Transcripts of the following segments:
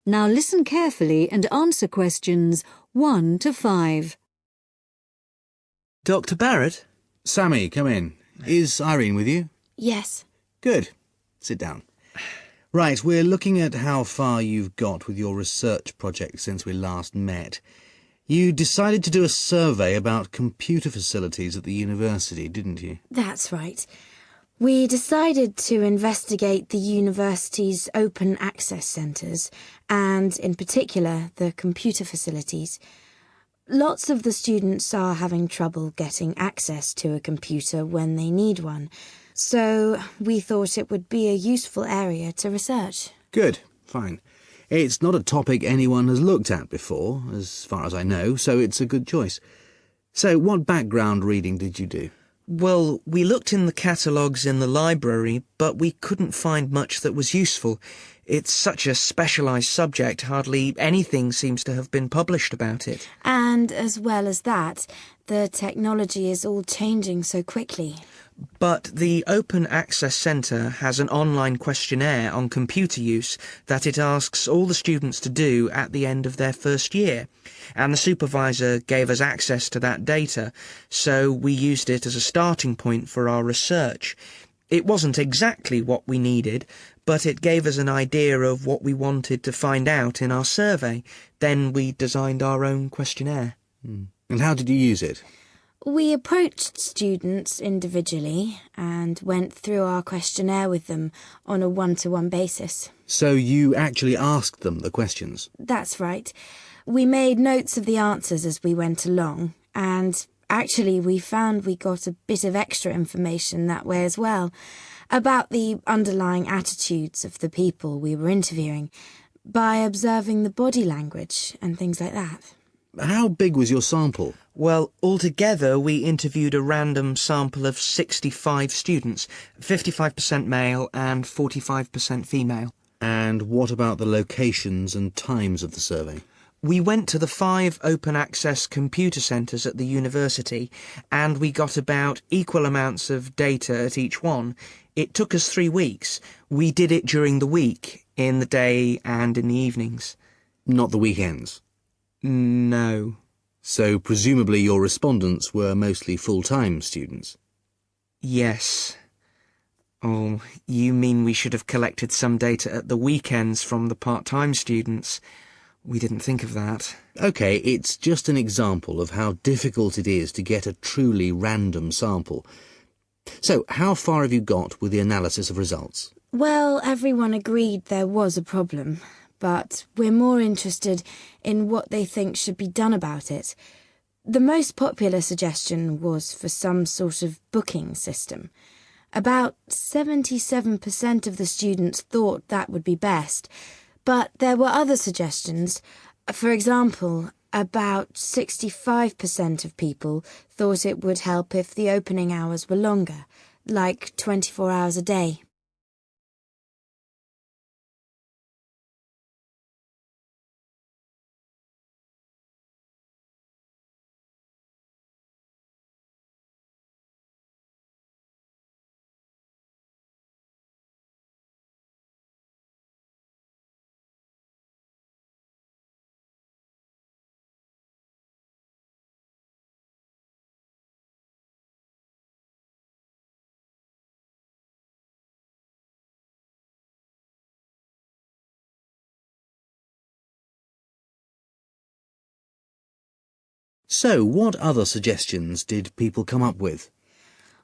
Now listen carefully and answer questions 1 to 5. Dr. Barrett? Sammy, come in. Is Irene with you? Yes. Good. Sit down. Right, we're looking at how far you've got with your research project since we last met. You decided to do a survey about computer facilities at the university, didn't you? That's right. We decided to investigate the university's open access centres and, in particular, the computer facilities. Lots of the students are having trouble getting access to a computer when they need one, so we thought it would be a useful area to research. Good, fine. It's not a topic anyone has looked at before, as far as I know, so it's a good choice. So what background reading did you do? Well, we looked in the catalogues in the library, but we couldn't find much that was useful. It's such a specialised subject, hardly anything seems to have been published about it. And as well as that, the technology is all changing so quickly. But the Open Access Centre has an online questionnaire on computer use that it asks all the students to do at the end of their first year. And the supervisor gave us access to that data, so we used it as a starting point for our research. It wasn't exactly what we needed, but it gave us an idea of what we wanted to find out in our survey. Then we designed our own questionnaire. And how did you use it? We approached students individually and went through our questionnaire with them on a one-to-one basis. So you actually asked them the questions? That's right. We made notes of the answers as we went along, and actually we found we got a bit of extra information that way as well, about the underlying attitudes of the people we were interviewing, by observing the body language and things like that. How big was your sample? Well, altogether we interviewed a random sample of 65 students, 55% male and 45% female. And what about the locations and times of the survey? We went to the 5 open access computer centres at the university and we got about equal amounts of data at each one. It took us 3 weeks. We did it during the week, in the day and in the evenings. Not the weekends? No. So presumably your respondents were mostly full-time students? Yes. Oh, you mean we should have collected some data at the weekends from the part-time students? We didn't think of that. OK, it's just an example of how difficult it is to get a truly random sample. So, how far have you got with the analysis of results? Well, everyone agreed there was a problem, but we're more interested in what they think should be done about it. The most popular suggestion was for some sort of booking system. About 77% of the students thought that would be best, but there were other suggestions. For example, about 65% of people thought it would help if the opening hours were longer, like 24 hours a day. So, what other suggestions did people come up with?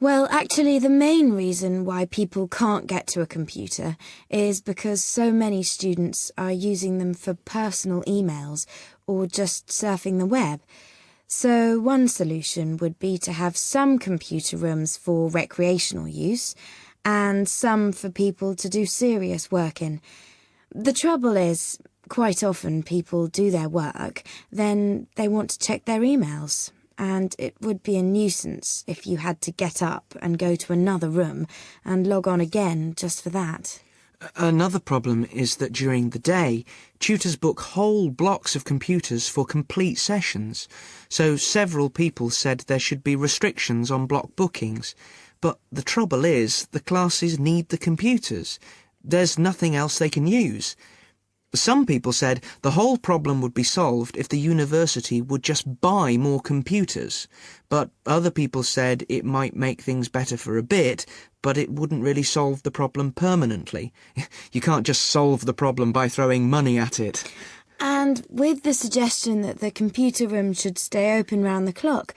Well, actually, the main reason why people can't get to a computer is because so many students are using them for personal emails or just surfing the web. So one solution would be to have some computer rooms for recreational use and some for people to do serious work in. The trouble is, quite often people do their work, then they want to check their emails. And it would be a nuisance if you had to get up and go to another room and log on again just for that. Another problem is that during the day, tutors book whole blocks of computers for complete sessions. So several people said there should be restrictions on block bookings. But the trouble is, the classes need the computers. There's nothing else they can use. Some people said the whole problem would be solved if the university would just buy more computers, but other people said it might make things better for a bit, but it wouldn't really solve the problem permanently. You can't just solve the problem by throwing money at it. And with the suggestion that the computer room should stay open round the clock,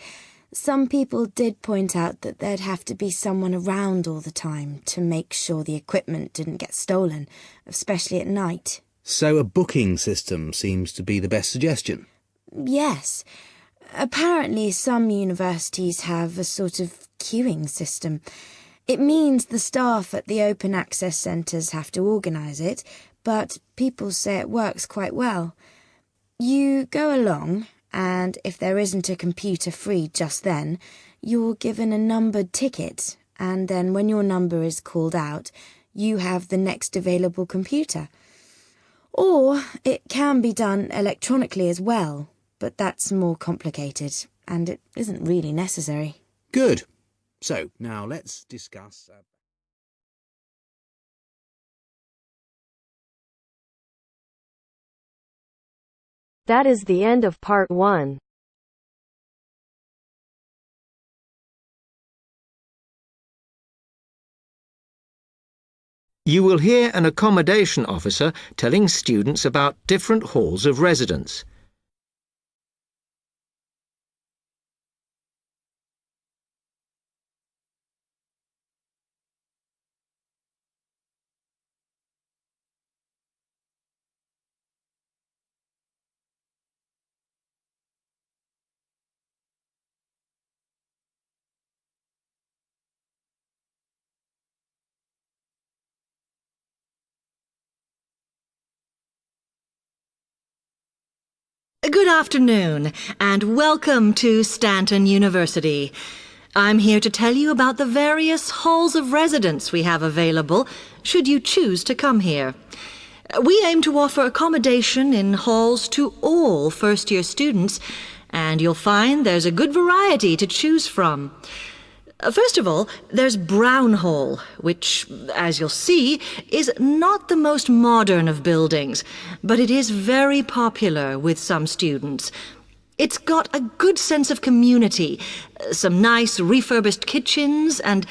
some people did point out that there'd have to be someone around all the time to make sure the equipment didn't get stolen, especially at night. So a booking system seems to be the best suggestion. Yes. Apparently some universities have a sort of queuing system. It means the staff at the open access centres have to organise it, but people say it works quite well. You go along, and if there isn't a computer free just then, you're given a numbered ticket, and then when your number is called out, you have the next available computer. Or it can be done electronically as well, but that's more complicated, and it isn't really necessary. Good. So, now let's discuss... That is the end of part 1. You will hear an accommodation officer telling students about different halls of residence. Good afternoon, and welcome to Stanton University. I'm here to tell you about the various halls of residence we have available, should you choose to come here. We aim to offer accommodation in halls to all first-year students, and you'll find there's a good variety to choose from. First of all, there's Brown Hall, which, as you'll see, is not the most modern of buildings, but it is very popular with some students. It's got a good sense of community, some nice refurbished kitchens, and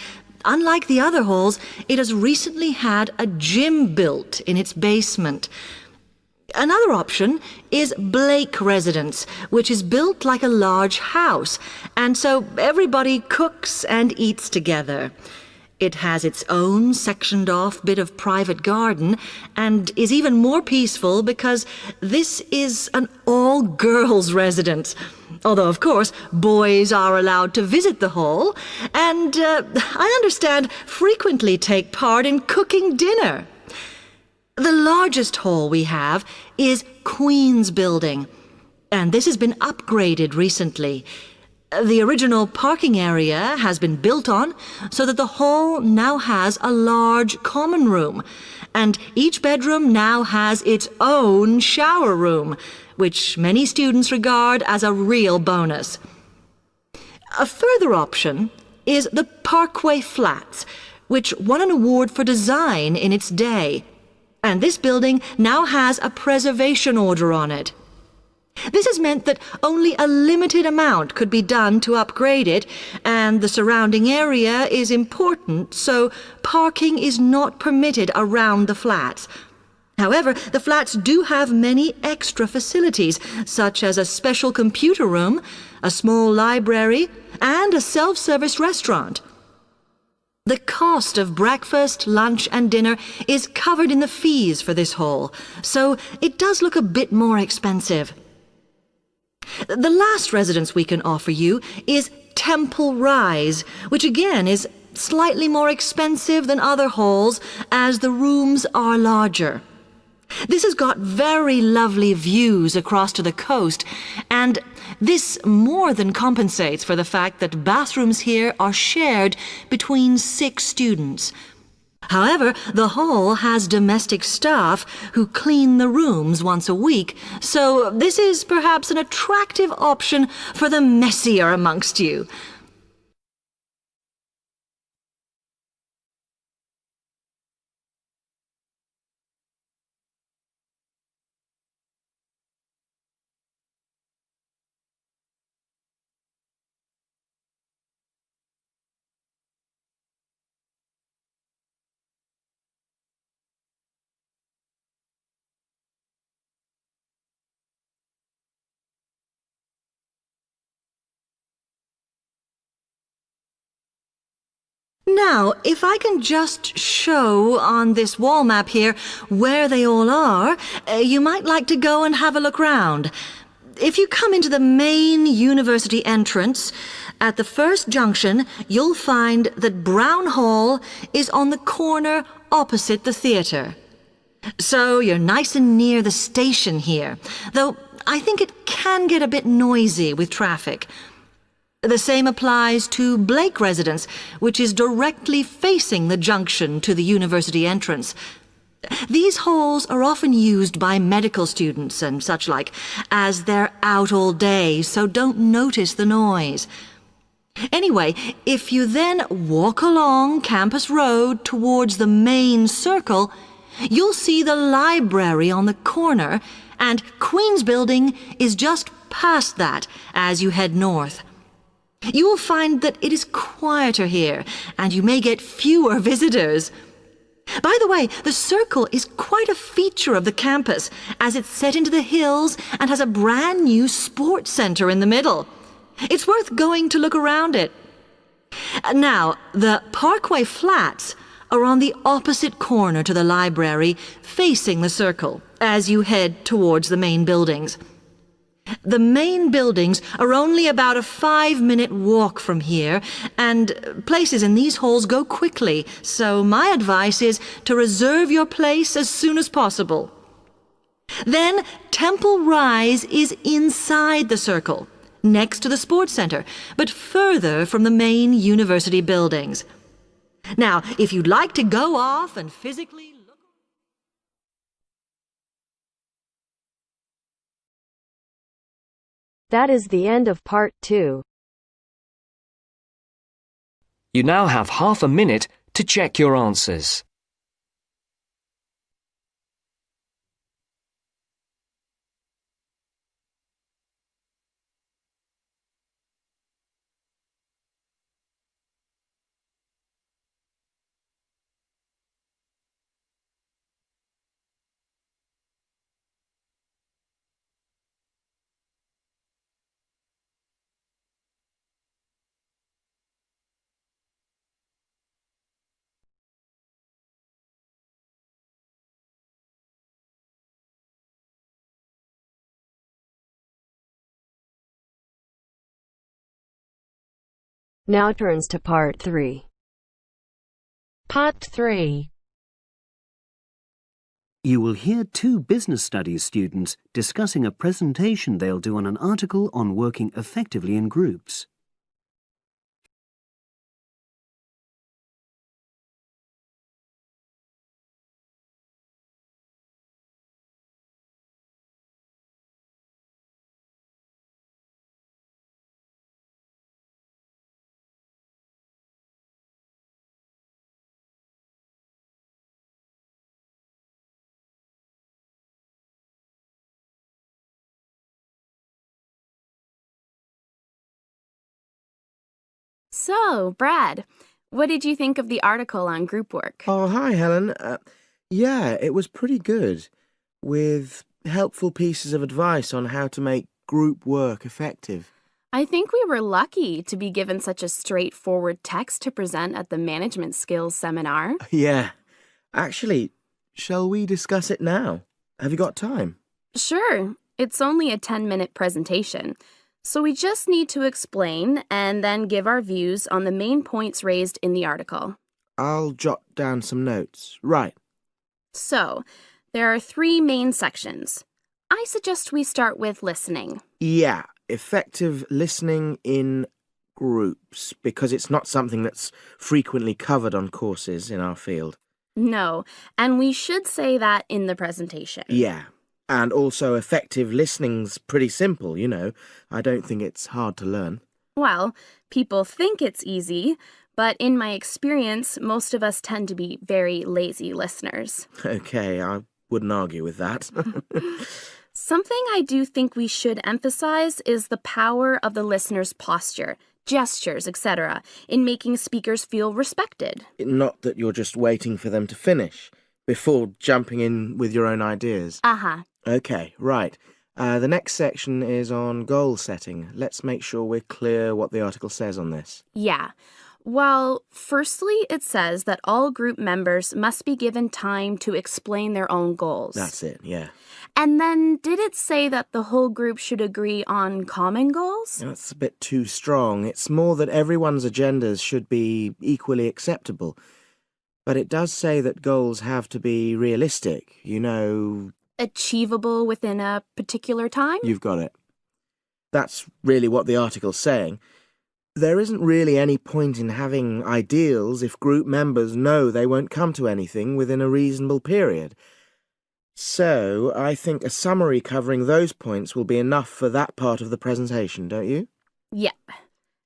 unlike the other halls, it has recently had a gym built in its basement. Another option is Blake Residence, which is built like a large house, and so everybody cooks and eats together. It has its own sectioned-off bit of private garden and is even more peaceful because this is an all-girls residence. Although, of course, boys are allowed to visit the hall and, I understand, frequently take part in cooking dinner. The largest hall we have is Queen's Building, and this has been upgraded recently. The original parking area has been built on so that the hall now has a large common room, and each bedroom now has its own shower room, which many students regard as a real bonus. A further option is the Parkway Flats, which won an award for design in its day. And this building now has a preservation order on it. This has meant that only a limited amount could be done to upgrade it, and the surrounding area is important, so parking is not permitted around the flats. However, the flats do have many extra facilities, such as a special computer room, a small library, and a self-service restaurant. The cost of breakfast, lunch, and dinner is covered in the fees for this hall, so it does look a bit more expensive. The last residence we can offer you is Temple Rise, which again is slightly more expensive than other halls as the rooms are larger. This has got very lovely views across to the coast, and this more than compensates for the fact that bathrooms here are shared between 6 students. However, the hall has domestic staff who clean the rooms once a week, so this is perhaps an attractive option for the messier amongst you. Now, if I can just show on this wall map here where they all are, you might like to go and have a look round. If you come into the main university entrance, at the first junction, you'll find that Brown Hall is on the corner opposite the theatre. So you're nice and near the station here, though I think it can get a bit noisy with traffic. The same applies to Blake Residence, which is directly facing the junction to the university entrance. These halls are often used by medical students and such like, as they're out all day, so don't notice the noise. Anyway, if you then walk along Campus Road towards the main circle, you'll see the library on the corner, and Queen's Building is just past that as you head north. You will find that it is quieter here, and you may get fewer visitors. By the way, the circle is quite a feature of the campus, as it's set into the hills and has a brand new sports center in the middle. It's worth going to look around it. Now, the Parkway Flats are on the opposite corner to the library, facing the circle, as you head towards the main buildings. The main buildings are only about a 5-minute walk from here, and places in these halls go quickly, so my advice is to reserve your place as soon as possible. Then Temple Rise is inside the circle, next to the sports center, but further from the main university buildings. Now, if you'd like to go off and physically look... That is the end of part 2. You now have half a minute to check your answers. Now turns to part 3. Part 3. You will hear 2 business studies students discussing a presentation they'll do on an article on working effectively in groups. So, Brad, what did you think of the article on group work? Oh, hi, Helen. Yeah, it was pretty good, with helpful pieces of advice on how to make group work effective. I think we were lucky to be given such a straightforward text to present at the management skills seminar. Yeah. Actually, shall we discuss it now? Have you got time? Sure. It's only a 10-minute presentation. So we just need to explain and then give our views on the main points raised in the article. I'll jot down some notes. Right. So, there are 3 main sections. I suggest we start with listening. Yeah, effective listening in groups, because it's not something that's frequently covered on courses in our field. No, and we should say that in the presentation. Yeah. And also effective listening's pretty simple, you know. I don't think it's hard to learn. Well, people think it's easy, but in my experience, most of us tend to be very lazy listeners. Okay, I wouldn't argue with that. Something I do think we should emphasize is the power of the listener's posture, gestures, etc., in making speakers feel respected. Not that you're just waiting for them to finish before jumping in with your own ideas. Uh-huh. Okay, right. The next section is on goal setting. Let's make sure we're clear what the article says on this. Yeah. Well, firstly, it says that all group members must be given time to explain their own goals. That's it, yeah. And then did it say that the whole group should agree on common goals? That's a bit too strong. It's more that everyone's agendas should be equally acceptable. But it does say that goals have to be realistic, Achievable within a particular time? You've got it. That's really what the article's saying. There isn't really any point in having ideals if group members know they won't come to anything within a reasonable period. So, I think a summary covering those points will be enough for that part of the presentation, don't you? Yeah.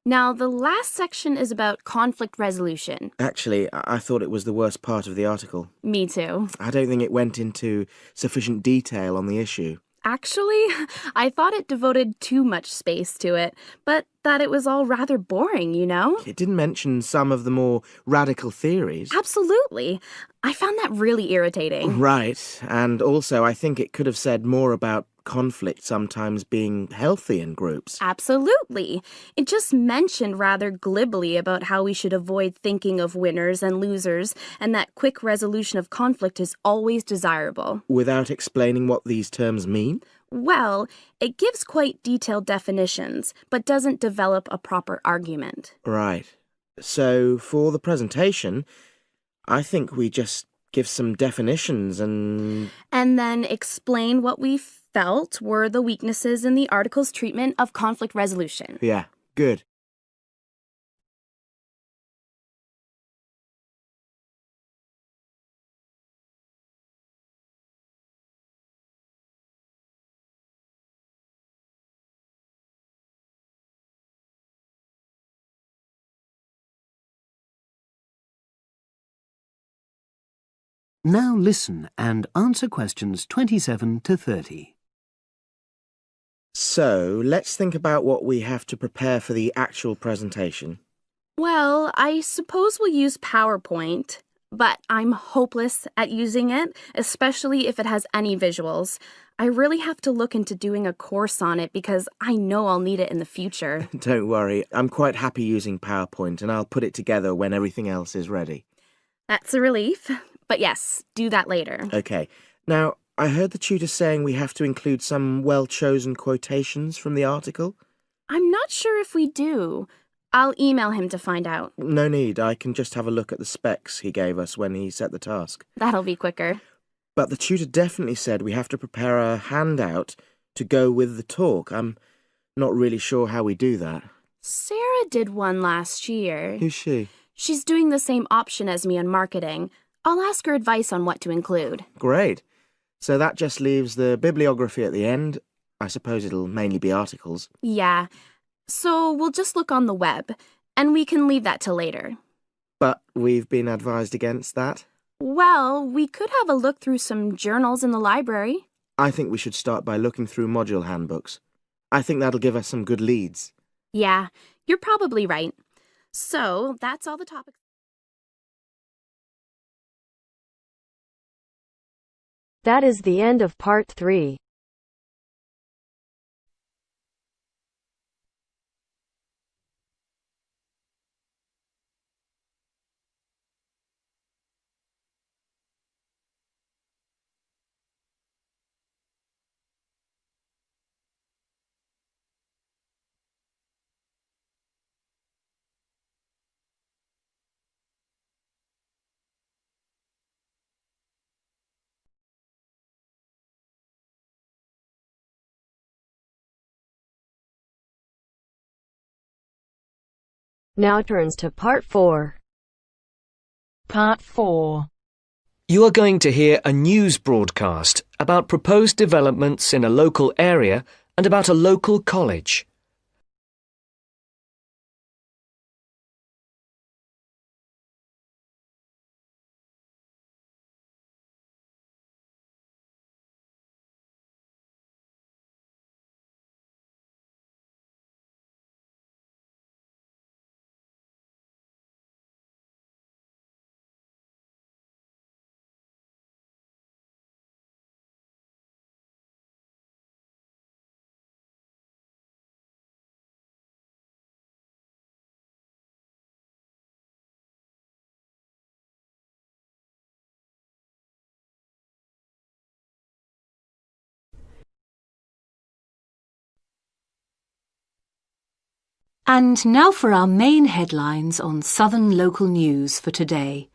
Now, the last section is about conflict resolution. Actually, I thought it was the worst part of the article. Me too. I don't think it went into sufficient detail on the issue. Actually, I thought it devoted too much space to it, but that it was all rather boring, It didn't mention some of the more radical theories. Absolutely. I found that really irritating. Right, and also I think it could have said more about conflict sometimes being healthy in groups. Absolutely. It just mentioned rather glibly about how we should avoid thinking of winners and losers, and that quick resolution of conflict is always desirable. Without explaining what these terms mean? Well, it gives quite detailed definitions, but doesn't develop a proper argument. Right. So, for the presentation, I think we just give some definitions and then explain what we felt were the weaknesses in the article's treatment of conflict resolution. Yeah, good. Now listen and answer questions 27 to 30. So, let's think about what we have to prepare for the actual presentation. Well, I suppose we'll use PowerPoint, but I'm hopeless at using it, especially if it has any visuals. I really have to look into doing a course on it because I know I'll need it in the future. Don't worry, I'm quite happy using PowerPoint and I'll put it together when everything else is ready. That's a relief. But yes, do that later. Okay. Now, I heard the tutor saying we have to include some well-chosen quotations from the article. I'm not sure if we do. I'll email him to find out. No need, I can just have a look at the specs he gave us when he set the task. That'll be quicker. But the tutor definitely said we have to prepare a handout to go with the talk. I'm not really sure how we do that. Sarah did one last year. Who's she? She's doing the same option as me on marketing. I'll ask her advice on what to include. Great. So that just leaves the bibliography at the end. I suppose it'll mainly be articles. Yeah. So we'll just look on the web, and we can leave that till later. But we've been advised against that? Well, we could have a look through some journals in the library. I think we should start by looking through module handbooks. I think that'll give us some good leads. Yeah, you're probably right. So that's all the topics. That is the end of part 3. Now turns to part 4. Part 4. You are going to hear a news broadcast about proposed developments in a local area and about a local college. And now for our main headlines on Southern local news for today.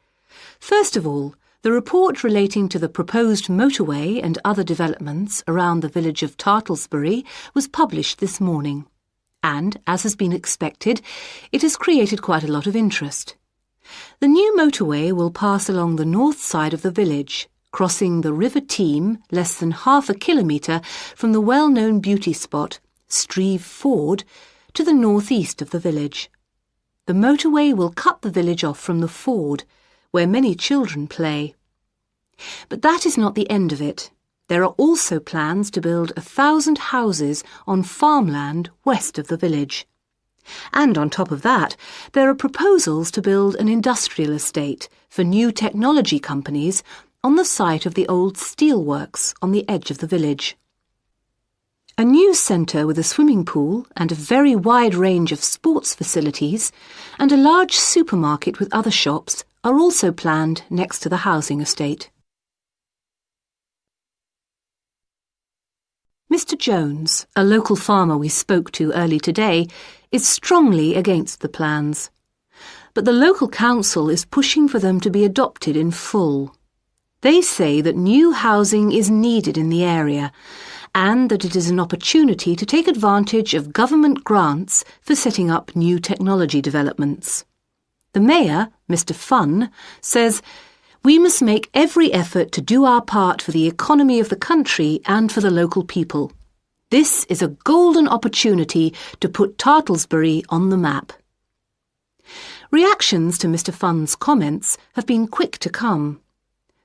First of all, the report relating to the proposed motorway and other developments around the village of Tartlesbury was published this morning. And, as has been expected, it has created quite a lot of interest. The new motorway will pass along the north side of the village, crossing the River Team less than half a kilometre from the well-known beauty spot, Streve Ford, to the northeast of the village. The motorway will cut the village off from the ford, where many children play. But that is not the end of it. There are also plans to build 1,000 houses on farmland west of the village. And on top of that, there are proposals to build an industrial estate for new technology companies on the site of the old steelworks on the edge of the village. A news centre with a swimming pool and a very wide range of sports facilities and a large supermarket with other shops are also planned next to the housing estate. Mr. Jones, a local farmer we spoke to early today, is strongly against the plans. But the local council is pushing for them to be adopted in full. They say that new housing is needed in the area and that it is an opportunity to take advantage of government grants for setting up new technology developments. The Mayor, Mr. Funn, says, "We must make every effort to do our part for the economy of the country and for the local people. This is a golden opportunity to put Tartlesbury on the map." Reactions to Mr. Funn's comments have been quick to come.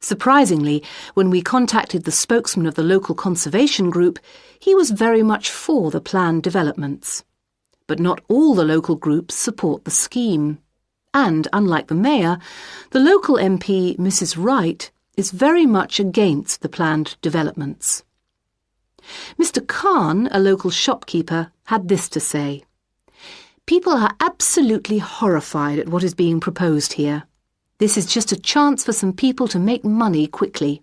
Surprisingly, when we contacted the spokesman of the local conservation group, he was very much for the planned developments. But not all the local groups support the scheme. And, unlike the Mayor, the local MP, Mrs. Wright, is very much against the planned developments. Mr. Khan, a local shopkeeper, had this to say: "People are absolutely horrified at what is being proposed here. This is just a chance for some people to make money quickly.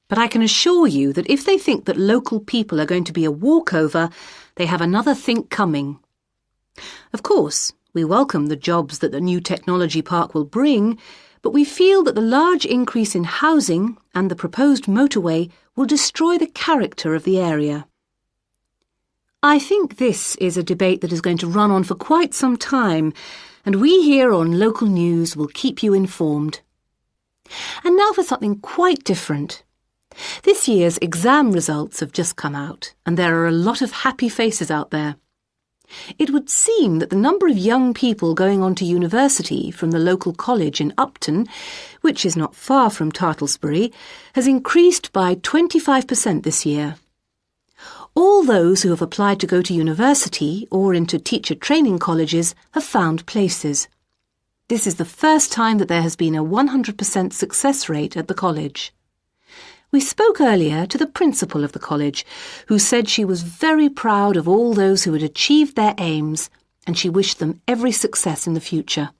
But I can assure you that if they think that local people are going to be a walkover, they have another think coming. Of course, we welcome the jobs that the new technology park will bring, but we feel that the large increase in housing and the proposed motorway will destroy the character of the area." I think this is a debate that is going to run on for quite some time, and we here on Local News will keep you informed. And now for something quite different. This year's exam results have just come out, and there are a lot of happy faces out there. It would seem that the number of young people going on to university from the local college in Upton, which is not far from Tartlesbury, has increased by 25% this year. All those who have applied to go to university or into teacher training colleges have found places. This is the first time that there has been a 100% success rate at the college. We spoke earlier to the principal of the college, who said she was very proud of all those who had achieved their aims, and she wished them every success in the future.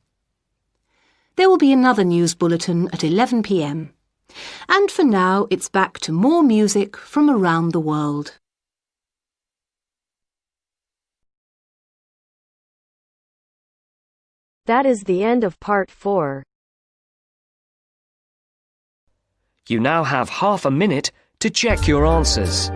There will be another news bulletin at 11 p.m. And for now, it's back to more music from around the world. That is the end of part 4. You now have half a minute to check your answers.